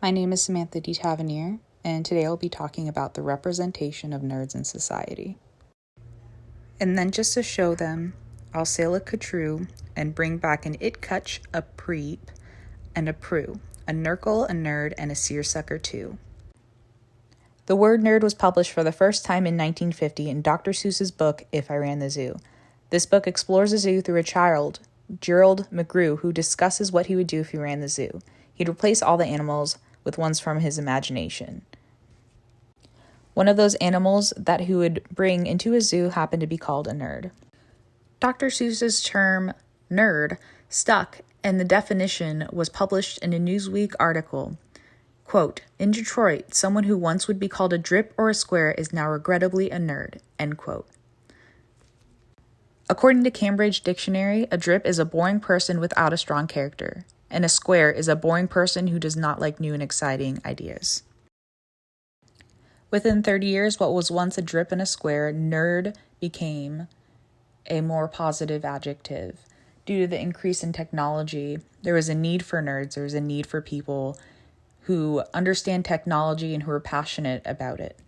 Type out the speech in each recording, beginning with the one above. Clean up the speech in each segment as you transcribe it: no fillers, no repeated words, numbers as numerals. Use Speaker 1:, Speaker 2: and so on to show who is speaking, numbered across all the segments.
Speaker 1: My name is Samantha D. Tavernier, and today I'll be talking about the representation of nerds in society. And then just to show them, I'll sail a catrue and bring back an it-cutch, a preep, and a prue, a nurgle, a nerd, and a seersucker too. The word nerd was published for the first time in 1950 in Dr. Seuss's book, If I Ran the Zoo. This book explores a zoo through a child, Gerald McGrew, who discusses what he would do if he ran the zoo. He'd replace all the animals with ones from his imagination. One of those animals that he would bring into a zoo happened to be called a nerd. Dr. Seuss's term nerd stuck, and the definition was published in a Newsweek article. Quote, in Detroit, someone who once would be called a drip or a square is now regrettably a nerd, end quote. According to Cambridge Dictionary, a drip is a boring person without a strong character, and a square is a boring person who does not like new and exciting ideas. Within 30 years, what was once a drip and a square, nerd became a more positive adjective. Due to the increase in technology, there was a need for nerds, there was a need for people who understand technology and who are passionate about it.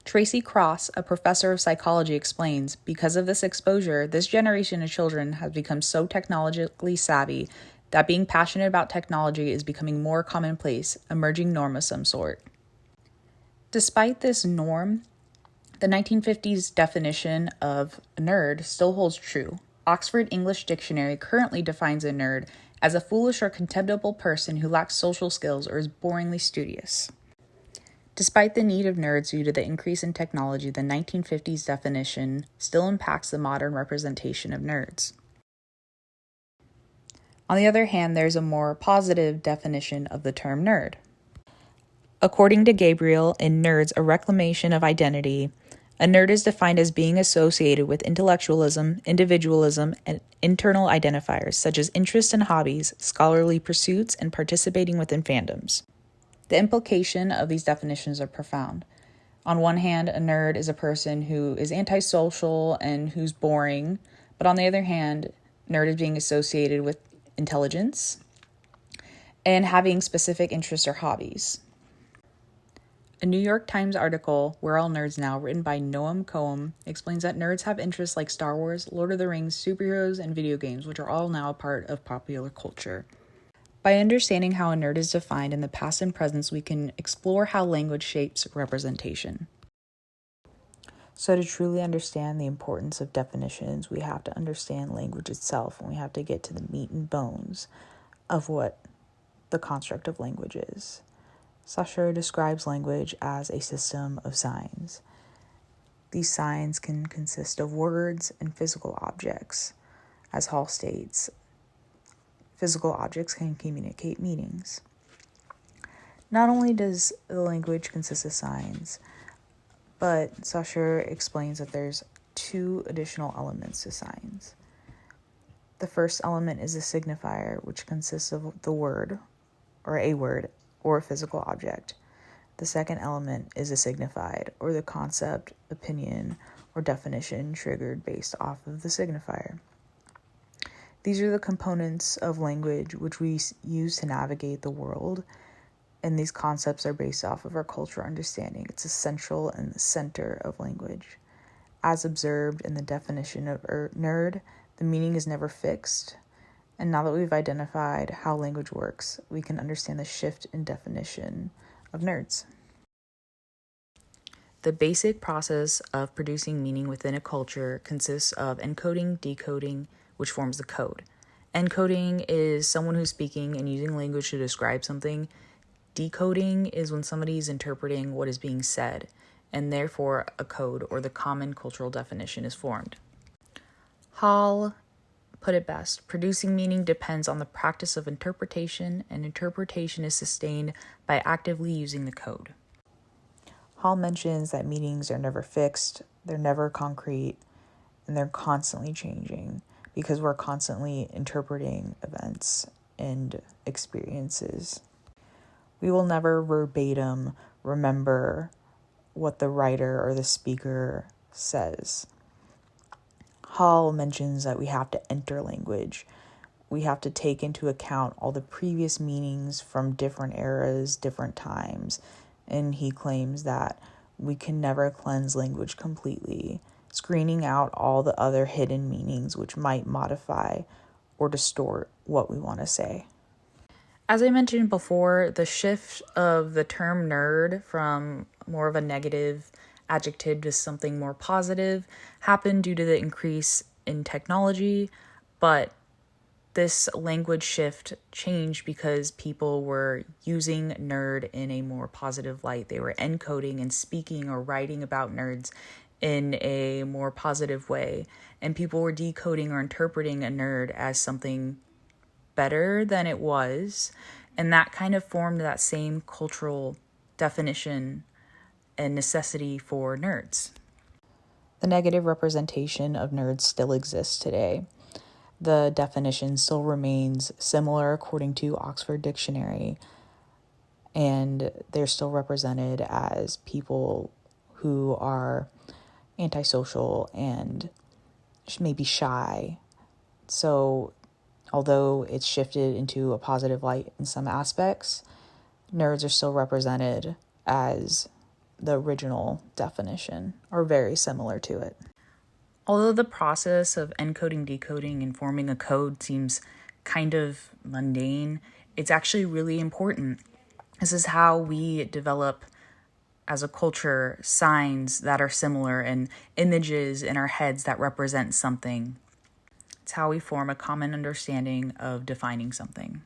Speaker 1: Tracy Cross, a professor of psychology, explains, because of this exposure, this generation of children has become so technologically savvy that being passionate about technology is becoming more commonplace, emerging norm of some sort. Despite this norm, the 1950s definition of a nerd still holds true. Oxford English Dictionary currently defines a nerd as a foolish or contemptible person who lacks social skills or is boringly studious. Despite the need of nerds due to the increase in technology, the 1950s definition still impacts the modern representation of nerds. On the other hand, there's a more positive definition of the term nerd. According to Gabriel in Nerds, A Reclamation of Identity, a nerd is defined as being associated with intellectualism, individualism, and internal identifiers such as interests and hobbies, scholarly pursuits, and participating within fandoms. The implication of these definitions are profound. On one hand, a nerd is a person who is antisocial and who's boring, but on the other hand, nerd is being associated with intelligence and having specific interests or hobbies. A New York Times article, We're All Nerds Now, written by Noam Cohen, explains that nerds have interests like Star Wars, Lord of the Rings, superheroes, and video games, which are all now a part of popular culture. By understanding how a nerd is defined in the past and present, we can explore how language shapes representation. So to truly understand the importance of definitions, we have to understand language itself, and we have to get to the meat and bones of what the construct of language is. Saussure describes language as a system of signs. These signs can consist of words and physical objects. As Hall states, physical objects can communicate meanings. Not only does the language consist of signs, but Saussure explains that there's two additional elements to signs. The first element is a signifier, which consists of the word, or a word, or a physical object. The second element is a signified, or the concept, opinion, or definition triggered based off of the signifier. These are the components of language which we use to navigate the world, and these concepts are based off of our cultural understanding. It's essential and the center of language. As observed in the definition of nerd, the meaning is never fixed. And now that we've identified how language works, we can understand the shift in definition of nerds. The basic process of producing meaning within a culture consists of encoding, decoding, which forms the code. Encoding is someone who's speaking and using language to describe something. Decoding is when somebody is interpreting what is being said, and therefore a code or the common cultural definition is formed. Hall put it best, producing meaning depends on the practice of interpretation, and interpretation is sustained by actively using the code. Hall mentions that meanings are never fixed, they're never concrete, and they're constantly changing because we're constantly interpreting events and experiences. We will never verbatim remember what the writer or the speaker says. Hall mentions that we have to enter language. we have to take into account all the previous meanings from different eras, different times. And he claims that we can never cleanse language completely, screening out all the other hidden meanings which might modify or distort what we want to say. As I mentioned before, the shift of the term nerd from more of a negative adjective to something more positive happened due to the increase in technology, but this language shift changed because people were using nerd in a more positive light. They were encoding and speaking or writing about nerds in a more positive way, and people were decoding or interpreting a nerd as something better than it was, and that kind of formed that same cultural definition and necessity for nerds. The negative representation of nerds still exists today. The definition still remains similar according to Oxford Dictionary, and they're still represented as people who are antisocial and maybe shy. So although it's shifted into a positive light in some aspects, nerds are still represented as the original definition, or very similar to it. Although the process of encoding, decoding, and forming a code seems kind of mundane, it's actually really important. This is how we develop, as a culture, signs that are similar and images in our heads that represent something. It's how we form a common understanding of defining something.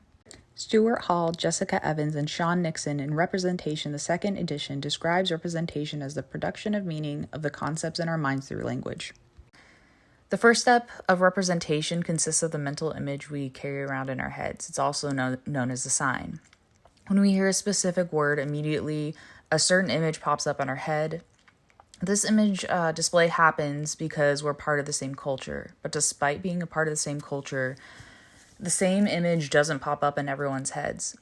Speaker 1: Stuart Hall, Jessica Evans, and Sean Nixon in Representation, the second edition, describes representation as the production of meaning of the concepts in our minds through language. The first step of representation consists of the mental image we carry around in our heads. It's also known as a sign. When we hear a specific word, immediately a certain image pops up in our head. This image display happens because we're part of the same culture. But despite being a part of the same culture, the same image doesn't pop up in everyone's heads.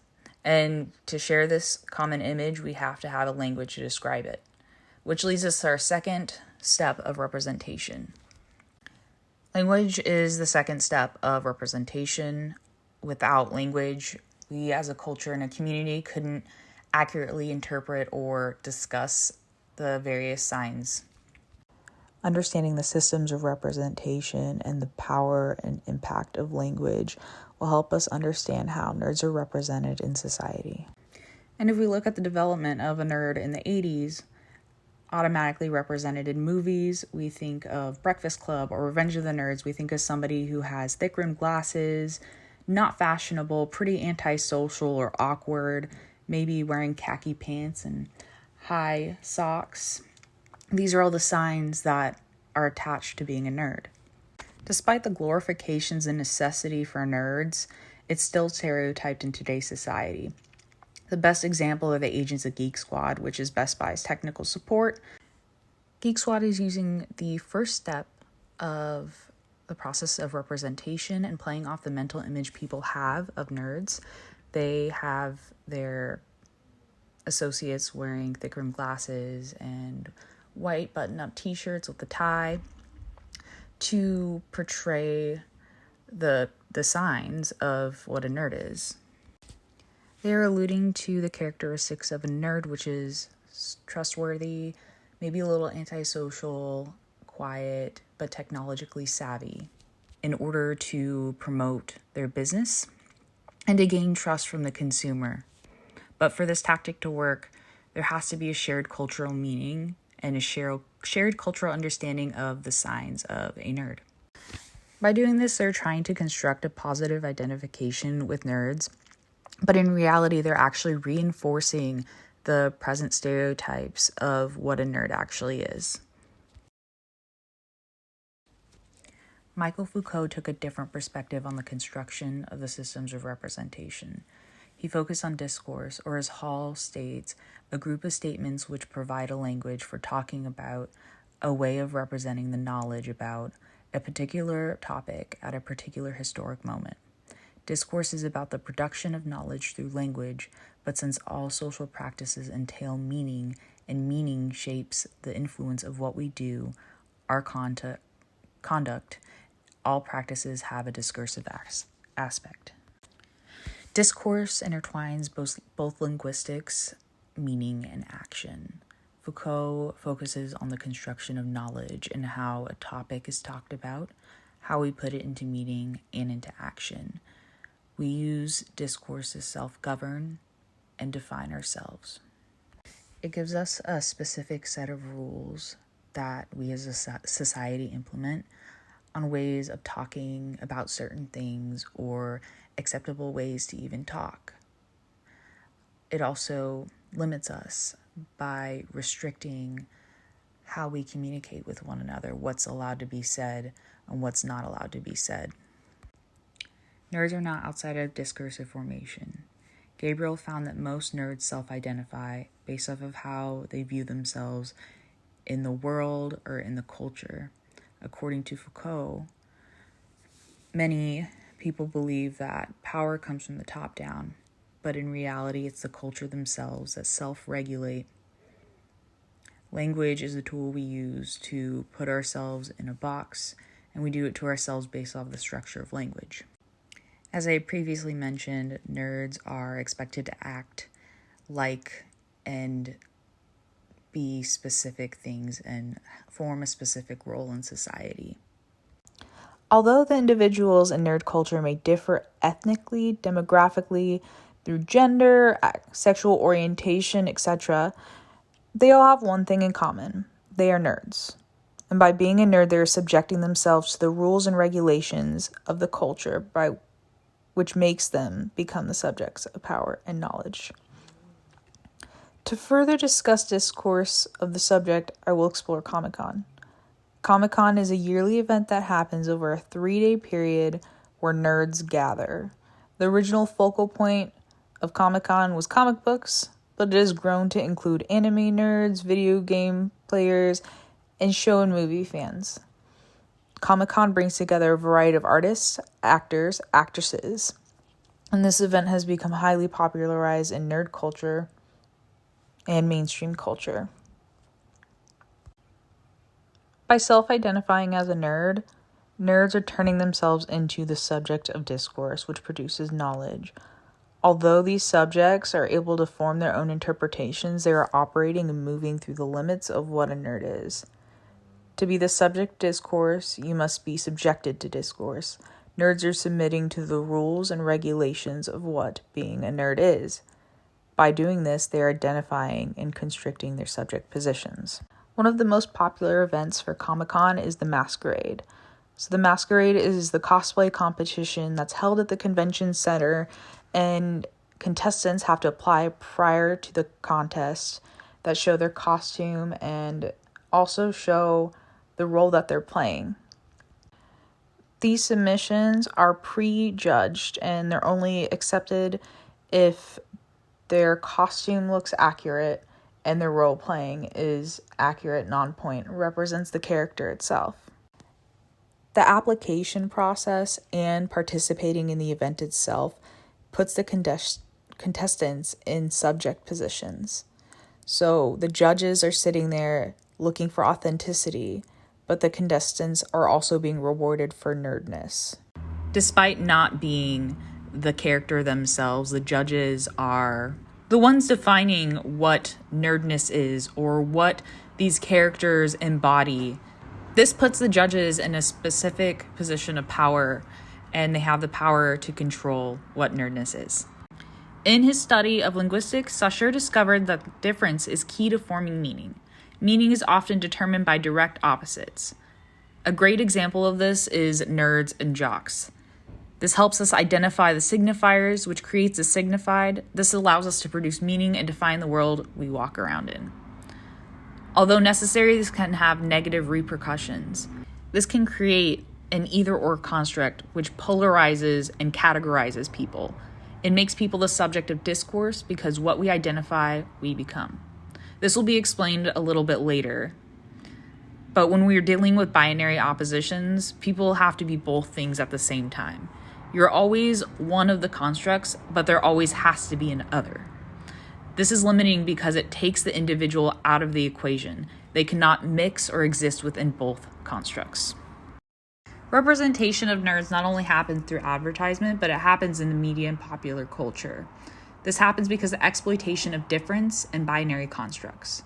Speaker 1: And to share this common image, we have to have a language to describe it, which leads us to our second step of representation. Language is the second step of representation. Without language, we as a culture and a community couldn't accurately interpret or discuss the various signs. Understanding the systems of representation and the power and impact of language will help us understand how nerds are represented in society. And if we look at the development of a nerd in the 80s, automatically represented in movies, we think of Breakfast Club or Revenge of the Nerds. We think of somebody who has thick-rimmed glasses, not fashionable, pretty antisocial or awkward, maybe wearing khaki pants and high socks. These are all the signs that are attached to being a nerd. Despite the glorifications and necessity for nerds, it's still stereotyped in today's society. The best example are the agents of Geek Squad, which is Best Buy's technical support. Geek Squad is using the first step of the process of representation and playing off the mental image people have of nerds. They have their associates wearing thick-rimmed glasses and white button-up t-shirts with a tie to portray the signs of what a nerd is. They are alluding to the characteristics of a nerd, which is trustworthy, maybe a little antisocial, quiet, but technologically savvy, in order to promote their business and to gain trust from the consumer. But for this tactic to work, there has to be a shared cultural meaning and a shared cultural understanding of the signs of a nerd. By doing this, they're trying to construct a positive identification with nerds, but in reality, they're actually reinforcing the present stereotypes of what a nerd actually is. Michael Foucault took a different perspective on the construction of the systems of representation. He focused on discourse, or as Hall states, a group of statements which provide a language for talking about a way of representing the knowledge about a particular topic at a particular historic moment. Discourse is about the production of knowledge through language, but since all social practices entail meaning, and meaning shapes the influence of what we do, our conduct, all practices have a discursive aspect. Discourse intertwines both linguistics, meaning, and action. Foucault focuses on the construction of knowledge and how a topic is talked about, how we put it into meaning and into action. We use discourse to self-govern and define ourselves. It gives us a specific set of rules that we as a society implement on ways of talking about certain things or acceptable ways to even talk. It also limits us by restricting how we communicate with one another, what's allowed to be said and what's not allowed to be said. Nerds are not outside of discursive formation. Gabriel found that most nerds self-identify based off of how they view themselves in the world or in the culture. According to Foucault, many people believe that power comes from the top down, but in reality, it's the culture themselves that self-regulate. Language is the tool we use to put ourselves in a box, and we do it to ourselves based off the structure of language. As I previously mentioned, nerds are expected to act like and be specific things and form a specific role in society. Although the individuals in nerd culture may differ ethnically, demographically, through gender, sexual orientation, etc., they all have one thing in common. They are nerds. And by being a nerd, they're subjecting themselves to the rules and regulations of the culture which makes them become the subjects of power and knowledge. To further discuss discourse of the subject, I will explore ComicCon. ComicCon is a yearly event that happens over a 3-day period where nerds gather. The original focal point of ComicCon was comic books, but it has grown to include anime nerds, video game players, and show and movie fans. ComicCon brings together a variety of artists, actors, actresses, and this event has become highly popularized in nerd culture and mainstream culture. By self-identifying as a nerd, nerds are turning themselves into the subject of discourse, which produces knowledge. Although these subjects are able to form their own interpretations, they are operating and moving through the limits of what a nerd is. To be the subject of discourse, you must be subjected to discourse. Nerds are submitting to the rules and regulations of what being a nerd is. By doing this, they are identifying and constricting their subject positions. One of the most popular events for Comic-Con is the Masquerade. So the Masquerade is the cosplay competition that's held at the convention center, and contestants have to apply prior to the contest that show their costume and also show the role that they're playing. These submissions are pre-judged and they're only accepted if their costume looks accurate and their role playing is accurate and on point, represents the character itself. The application process and participating in the event itself puts the contestants in subject positions. So the judges are sitting there looking for authenticity, but the contestants are also being rewarded for nerdness. Despite not being the character themselves, the judges are the ones defining what nerdness is or what these characters embody. This puts the judges in a specific position of power, and they have the power to control what nerdness is. In his study of linguistics, Saussure discovered that the difference is key to forming meaning. Meaning is often determined by direct opposites. A great example of this is nerds and jocks. This helps us identify the signifiers, which creates a signified. This allows us to produce meaning and define the world we walk around in. Although necessary, this can have negative repercussions. This can create an either-or construct which polarizes and categorizes people. It makes people the subject of discourse because what we identify, we become. This will be explained a little bit later. But when we're dealing with binary oppositions, people have to be both things at the same time. You're always one of the constructs, but there always has to be an other. This is limiting because it takes the individual out of the equation. They cannot mix or exist within both constructs. Representation of nerds not only happens through advertisement, but it happens in the media and popular culture. This happens because of the exploitation of difference and binary constructs.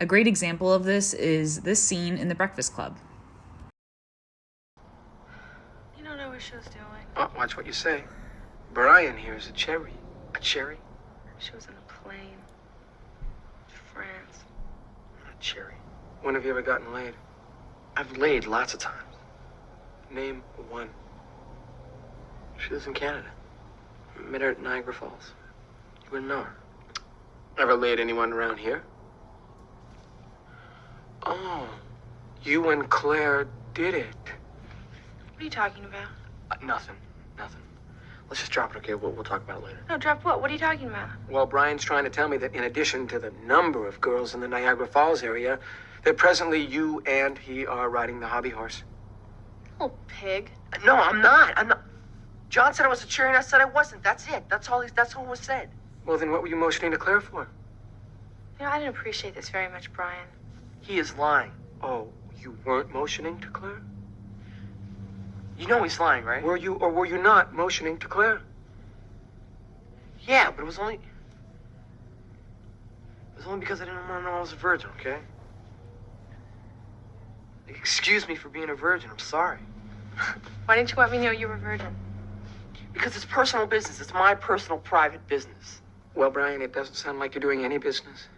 Speaker 1: A great example of this is this scene in The Breakfast Club.
Speaker 2: You don't know what she was doing.
Speaker 3: Oh, watch what you say. Brian here is a cherry. A cherry?
Speaker 2: She was in a plane. France.
Speaker 3: A cherry. When have you ever gotten laid? I've laid lots of times. Name one. She lives in Canada. Met her at Niagara Falls. You wouldn't know her. Ever laid anyone around here? Oh, you and Claire did it.
Speaker 2: What are you talking about?
Speaker 3: Nothing. Let's just drop it, okay? We'll talk about it later.
Speaker 2: No, drop what? What are you talking about?
Speaker 3: Well, Brian's trying to tell me that in addition to the number of girls in the Niagara Falls area, that presently you and he are riding the hobby horse.
Speaker 2: Little pig.
Speaker 3: No, I'm not. John said I was a cherry and I said I wasn't. That's it. That's all was said. Well, then what were you motioning to Claire for?
Speaker 2: You know, I didn't appreciate this very much, Brian.
Speaker 3: He is lying. Oh, you weren't motioning to Claire? You know he's lying, right? Were you or were you not motioning to Claire? Yeah, but it was only because I didn't want to know I was a virgin, okay? Excuse me for being a virgin. I'm sorry.
Speaker 2: Why didn't you let me know you were a virgin?
Speaker 3: Because it's personal business. It's my personal, private business. Well, Brian, it doesn't sound like you're doing any business.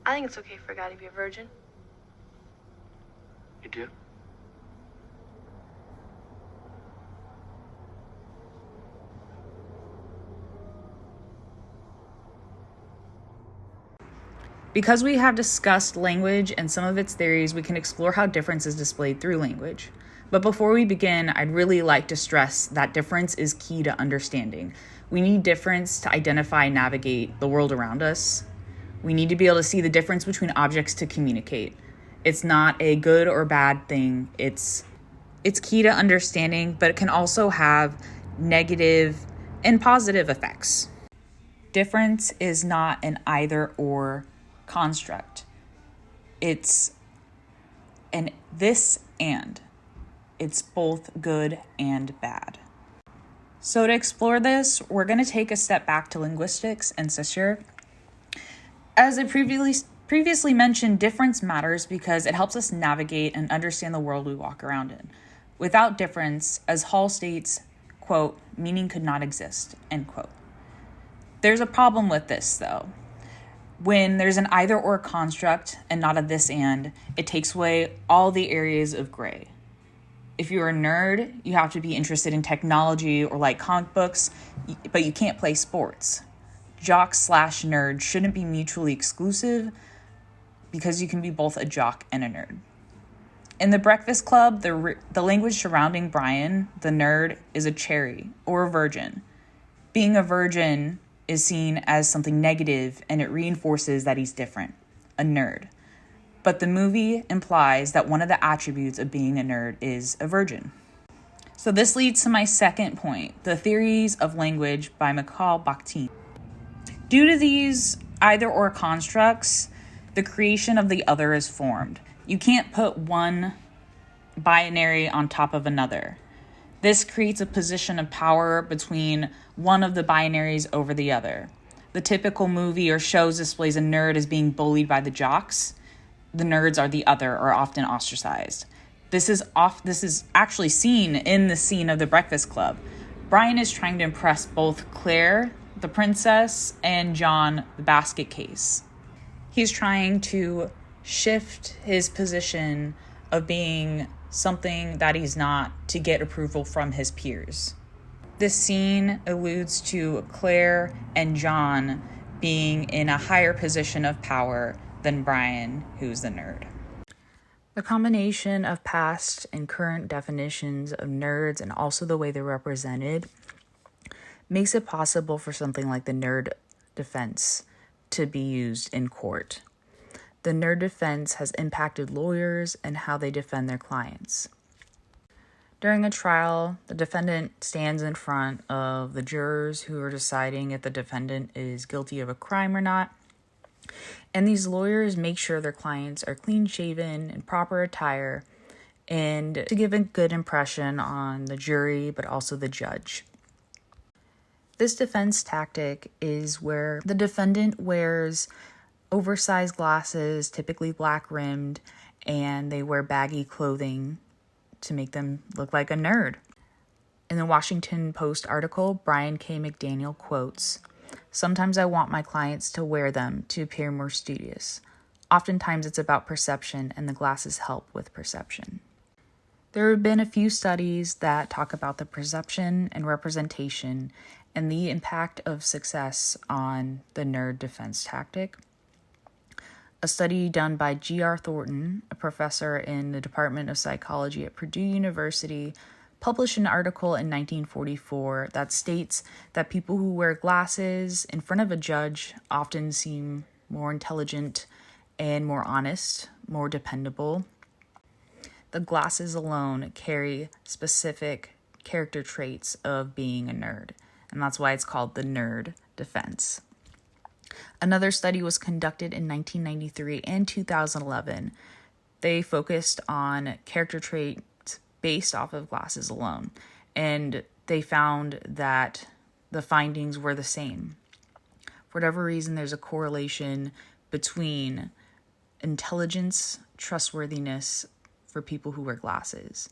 Speaker 2: I think it's okay for a guy to be a virgin.
Speaker 3: You do?
Speaker 1: Because we have discussed language and some of its theories, we can explore how difference is displayed through language. But before we begin, I'd really like to stress that difference is key to understanding. We need difference to identify and navigate the world around us. We need to be able to see the difference between objects to communicate. It's not a good or bad thing. It's key to understanding, but it can also have negative and positive effects. Difference is not an either-or construct. It's an this and. It's both good and bad. So to explore this, we're going to take a step back to linguistics and Saussure. As I previously mentioned, difference matters because it helps us navigate and understand the world we walk around in. Without difference, as Hall states, quote, meaning could not exist, end quote. There's a problem with this, though. When there's an either-or construct and not a this and, it takes away all the areas of gray. If you're a nerd, you have to be interested in technology or like comic books, but you can't play sports. Jock/nerd shouldn't be mutually exclusive because you can be both a jock and a nerd. In The Breakfast Club, the language surrounding Brian, the nerd, is a cherry or a virgin. Being a virgin is seen as something negative and it reinforces that he's different, a nerd. But the movie implies that one of the attributes of being a nerd is a virgin. So this leads to my second point, the theories of language by Mikhail Bakhtin. Due to these either-or constructs, the creation of the other is formed. You can't put one binary on top of another. This creates a position of power between one of the binaries over the other. The typical movie or shows displays a nerd as being bullied by the jocks. The nerds are the other or often ostracized. This is actually seen in the scene of The Breakfast Club. Brian is trying to impress both Claire, the princess, and John, the basket case. He's trying to shift his position of being something that he's not to get approval from his peers. This scene alludes to Claire and John being in a higher position of power than Brian, who's the nerd. The combination of past and current definitions of nerds and also the way they're represented makes it possible for something like the nerd defense to be used in court. The nerd defense has impacted lawyers and how they defend their clients. During a trial, the defendant stands in front of the jurors who are deciding if the defendant is guilty of a crime or not. And these lawyers make sure their clients are clean-shaven, in proper attire, and to give a good impression on the jury, but also the judge. This defense tactic is where the defendant wears oversized glasses, typically black rimmed, and they wear baggy clothing to make them look like a nerd. In the Washington Post article, Brian K. McDaniel quotes, "Sometimes I want my clients to wear them to appear more studious. Oftentimes it's about perception, and the glasses help with perception." There have been a few studies that talk about the perception and representation and the impact of success on the nerd defense tactic. A study done by G.R. Thornton, a professor in the Department of Psychology at Purdue University, published an article in 1944 that states that people who wear glasses in front of a judge often seem more intelligent and more honest, more dependable. The glasses alone carry specific character traits of being a nerd, and that's why it's called the nerd defense. Another study was conducted in 1993 and 2011. They focused on character traits based off of glasses alone, and they found that the findings were the same. For whatever reason, there's a correlation between intelligence, trustworthiness for people who wear glasses.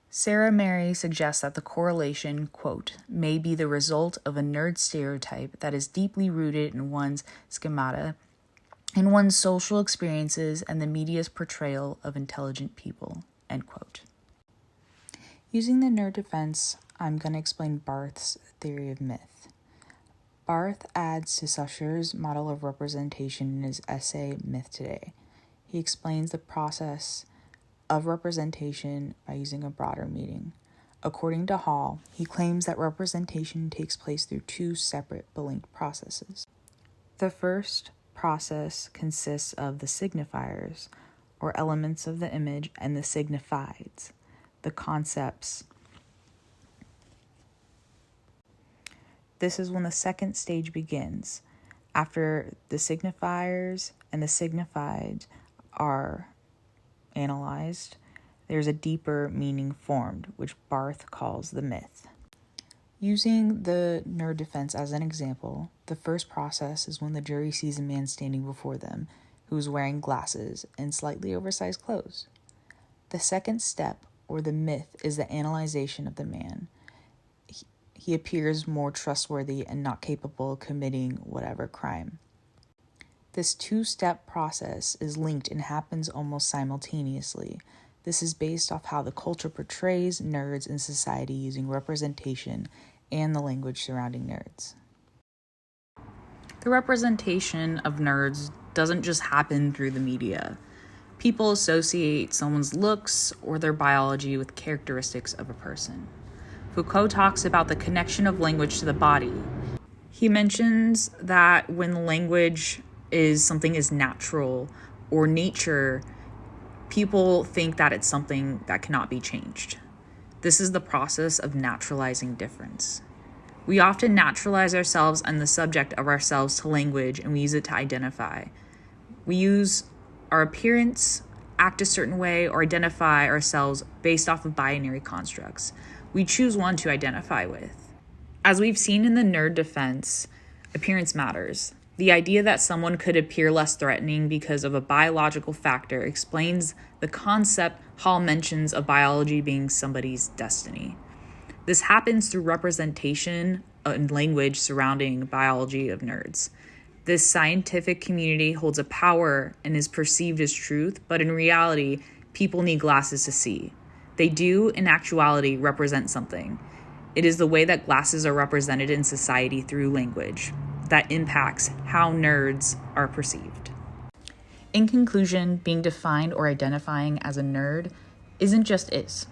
Speaker 1: Sarah Mary suggests that the correlation, quote, may be the result of a nerd stereotype that is deeply rooted in one's schemata, in one's social experiences, and the media's portrayal of intelligent people, end quote. Using the nerd defense, I'm going to explain Barth's theory of myth. Barth adds to Saussure's model of representation in his essay, Myth Today. He explains the process of representation by using a broader meaning. According to Hall, he claims that representation takes place through two separate but linked processes. The first process consists of the signifiers, or elements of the image, and the signifieds, the concepts. This is when the second stage begins. After the signifiers and the signifieds are analyzed, there's a deeper meaning formed, which Barth calls the myth. Using the nerd defense as an example, the first process is when the jury sees a man standing before them who's wearing glasses and slightly oversized clothes. The second step, or the myth, is the analyzation of the man. He appears more trustworthy and not capable of committing whatever crime. This two-step process is linked and happens almost simultaneously. This is based off how the culture portrays nerds in society using representation and the language surrounding nerds. The representation of nerds doesn't just happen through the media. People associate someone's looks or their biology with characteristics of a person. Foucault talks about the connection of language to the body. He mentions that when language is something is natural or nature, people think that it's something that cannot be changed. This is the process of naturalizing difference. We often naturalize ourselves and the subject of ourselves to language, and we use it to identify. We use our appearance, act a certain way, or identify ourselves based off of binary constructs. We choose one to identify with. As we've seen in the nerd defense, appearance matters. The idea that someone could appear less threatening because of a biological factor explains the concept Hall mentions of biology being somebody's destiny. This happens through representation and language surrounding biology of nerds. This scientific community holds a power and is perceived as truth, but in reality, people need glasses to see. They do, in actuality, represent something. It is the way that glasses are represented in society through language that impacts how nerds are perceived. In conclusion, being defined or identifying as a nerd isn't just is.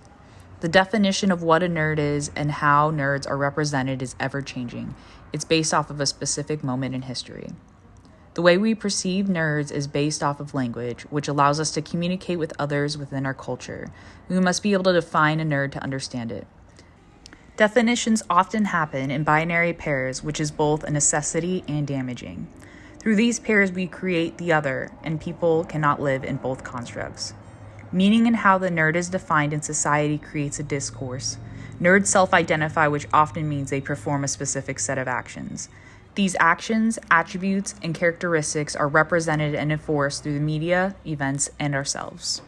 Speaker 1: The definition of what a nerd is and how nerds are represented is ever-changing. It's based off of a specific moment in history. The way we perceive nerds is based off of language, which allows us to communicate with others within our culture. We must be able to define a nerd to understand it. Definitions often happen in binary pairs, which is both a necessity and damaging. Through these pairs, we create the other, and people cannot live in both constructs. Meaning and how the nerd is defined in society creates a discourse. Nerds self-identify, which often means they perform a specific set of actions. These actions, attributes, and characteristics are represented and enforced through the media, events, and ourselves.